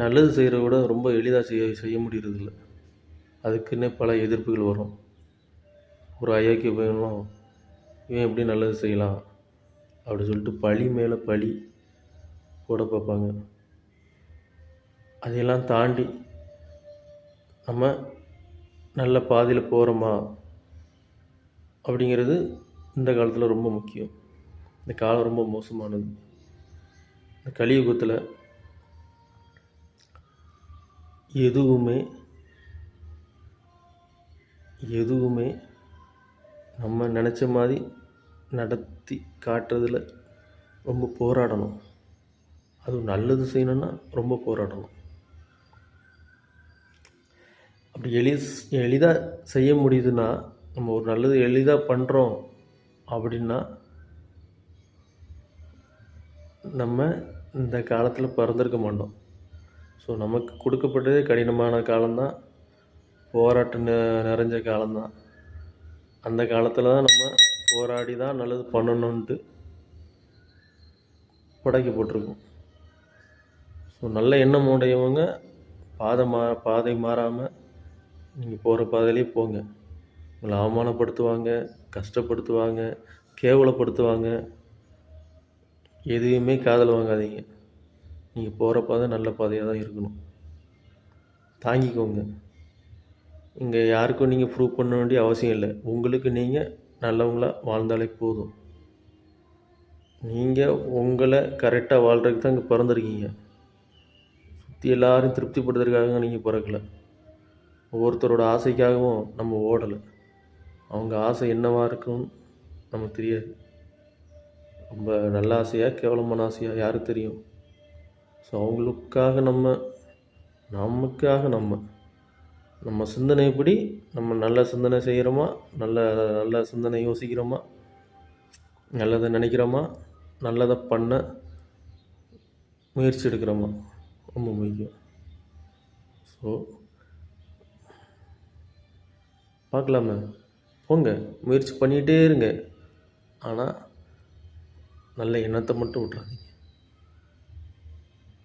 நல்லது செய்கிறத விட ரொம்ப எளிதாக செய்ய முடியறதில்ல. அதுக்குன்னே பல எதிர்ப்புகள் வரும். ஒரு அயோக்கிய பையனும் இவன் எப்படி நல்லது செய்யலாம் அப்படி சொல்லிட்டு பழி மேலே பழி போட பார்ப்பாங்க. அதையெல்லாம் தாண்டி நம்ம நல்ல பாதையில் போகிறோமா அப்படிங்கிறது இந்த காலத்தில் ரொம்ப முக்கியம். இந்த காலம் ரொம்ப மோசமானது. இந்த கலியுகத்தில் எதுவுமே நம்ம நினச்ச மாதிரி நடத்தி காட்டுறதில் ரொம்ப போராடணும். அதுவும் நல்லது செய்யணுன்னா ரொம்ப போராடணும். அப்படி எளிதாக செய்ய முடியுதுன்னா, நம்ம ஒரு நல்லது எளிதாக பண்ணுறோம் அப்படின்னா நம்ம இந்த காலத்தில் பிறந்திருக்க மாட்டோம். ஸோ நமக்கு கொடுக்கப்பட்டதே கடினமான காலம்தான், போராட்டம் நிறைஞ்ச காலம்தான். அந்த காலத்தில் தான் நம்ம போராடி தான் நல்லது பண்ணணுன்ட்டு படைக்கப்பட்டிருக்கோம். ஸோ நல்ல எண்ணம் உடையவங்க பாதை மாறாமல் நீங்கள் போகிற பாதையிலே போங்க. உங்களை அவமானப்படுத்துவாங்க, கஷ்டப்படுத்துவாங்க, கேவலப்படுத்துவாங்க. எதுவுமே காதில் வாங்காதீங்க. நீங்கள் போகிற பாதை நல்ல பாதையாக தான் இருக்கணும். தாங்கிக்கோங்க. இங்கே யாருக்கும் நீங்கள் ப்ரூவ் பண்ண வேண்டிய அவசியம் இல்லை. உங்களுக்கு நீங்கள் நல்லவங்களாக வாழ்ந்தாலே போதும். நீங்கள் உங்களை கரெக்டாக வாழ்கிறதுக்கு தான் இங்கே பிறந்திருக்கீங்க. சுற்றி எல்லோரும் திருப்திப்படுத்துறதுக்காக நீங்கள் பிறக்கலை. ஒவ்வொருத்தரோட ஆசைக்காகவும் நம்ம ஓடலை. அவங்க ஆசை என்னவாக இருக்குன்னு நமக்கு தெரியாது. ரொம்ப நல்ல ஆசையாக கேவலமான ஆசையாக யாருக்கு தெரியும்? ஸோ அவங்களுக்காக நமக்காக நம்ம சிந்தனைப்படி நம்ம நல்ல சிந்தனை செய்கிறோமா, நல்ல சிந்தனை யோசிக்கிறோமா, நல்லதை நினைக்கிறோமா, நல்லதை பண்ண முயற்சி எடுக்கிறோமா, ரொம்ப முக்கியம். ஸோ பார்க்கலாமே, போங்க, முயற்சி பண்ணிகிட்டே இருங்க. ஆனால் நல்ல எண்ணத்தை மட்டும் விட்றாதீங்க.